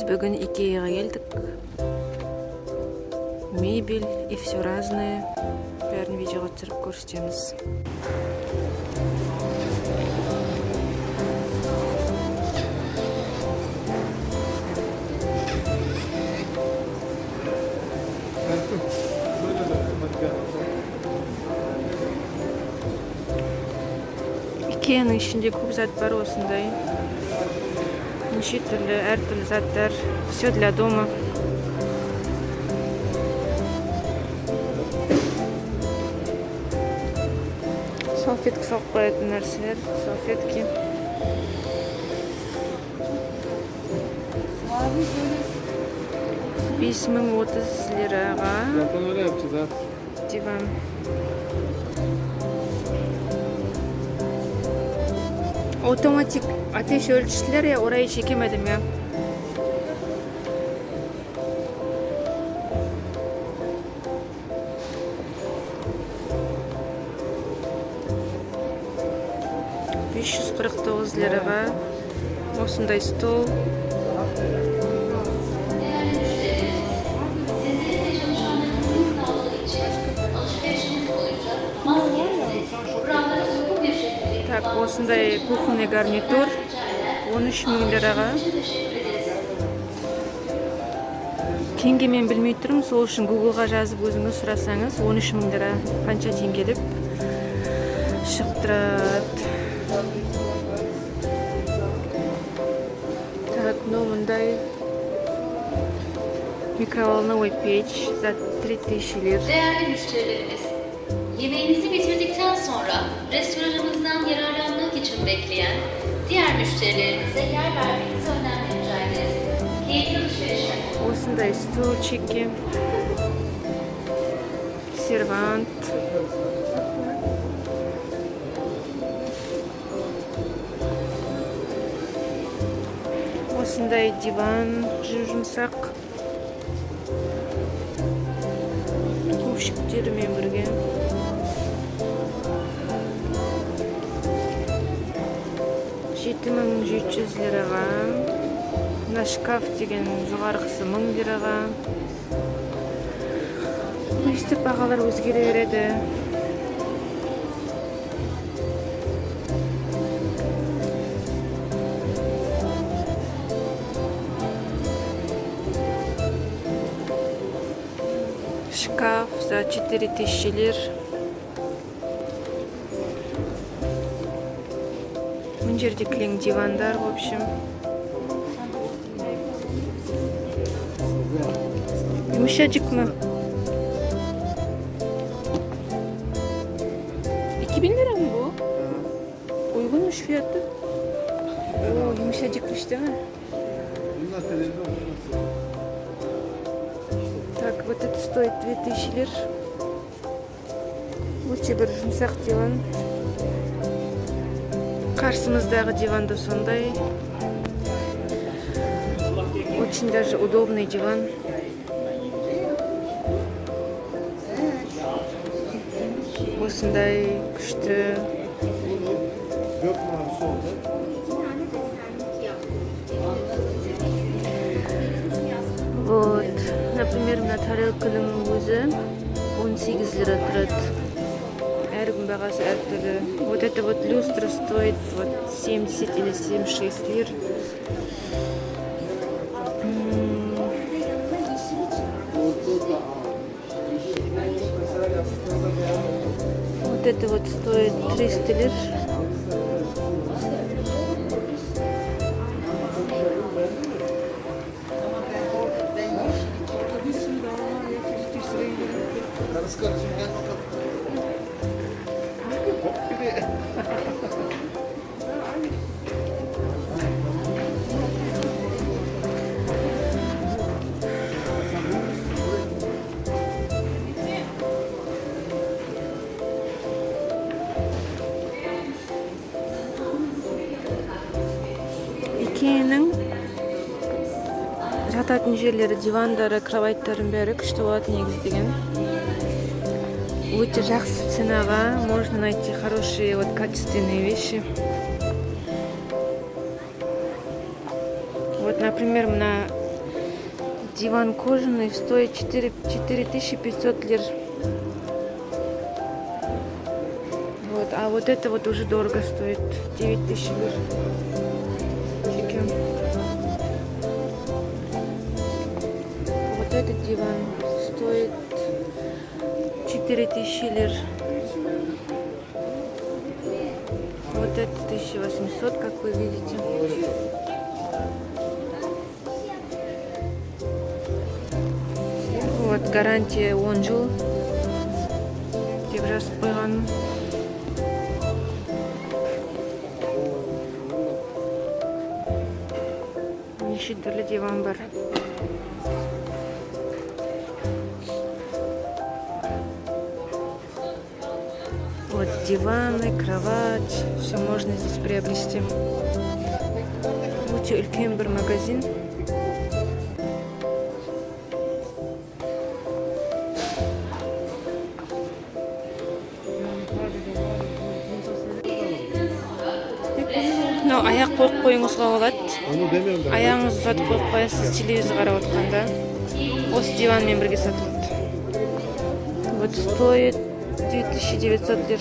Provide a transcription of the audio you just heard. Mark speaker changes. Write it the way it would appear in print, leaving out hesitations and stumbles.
Speaker 1: Біз бүгін Икеяға келдік. Мебель и все разное. Бәрін видеоға түсіріп көрсетеміз. Икеяның ішінде көп зат бар осындай. Неше түрлі, әртүрлі заттар. Все для дома. Салфетка салып қоятын нәрселер, салфетки. Бес мың 30 лираға. Диван. Автоматик ateş ölçüsüler ya, orayı çekemedim ya. $549'ға осындай стол. Так, осындай кухонный гарнитур 13 мың лираға. Теңгемен білмей тұрмын, сол үшін Google-ға жазып өзіңіз сұрасаңыз 13 мың лира қанша теңге деп шығып тұрады. Так, мындай mikроволновой печь за 3000 лир.
Speaker 2: Değerli müşterilerimiz, yemeğinizi bitirdikten sonra restoranımızdan yararlanmak için bekleyen diğer müşterilerimize yer vermenizi önemli rica ederiz. Keyifli alışverişler.
Speaker 1: Осындай стульчики, сервант. Осындай диван жұмсақ. Көпшіктерімен бірге. $7,700 лираға. Мына шкаф деген жоғарғысы 1000 лираға. Өстіп бағалар өзгере береді. Шкаф за 4000 лир. Мына жерде кілең дивандар, в общем. Yumuşacık mı? 2000 lira mı bu? Uygunmuş fiyatı. Oo, yumuşacıkmış değil mi? Так, вот это стоит 2000 лир. Лучше бір жұмсақ диван. Қарсымыздағы диван да сондай. Очень даже удобный диван. Осындай күшті. Вот, например, мына тарелканың өзі 18 лира тұрады. Әркім бағасы әртүрлі. Вот это вот люстра стоит вот 70 или 76 лир. Вот это вот стоит 300 лир. Икеяның жататын жерлері, дивандары, кроваттарын бәрі күшті болады негіздеген. Өте жақсы ценаға можно найти хорошие вот качественные вещи. Вот, например, мына диван кожаный стоит 4500 лир. Вот, а вот это вот уже дорого стоит, 9000 лир. Чеки. Вот этот диван стоит 4000 лир. Вот это 1800, как вы видите. Вот гарантия 10 жыл деп жазып қойған. Неше түрлі диван бар. Вот диваны, кровать, все можно здесь приобрести. Өте үлкен бір магазин. Мынау аяқ қойып қойыңызға болады. Аяғыңызды ұзатып қойып қоясыз, телевизор қарап отқанда. Осы диванмен бірге сатылады. Вот стоит 2900 лир.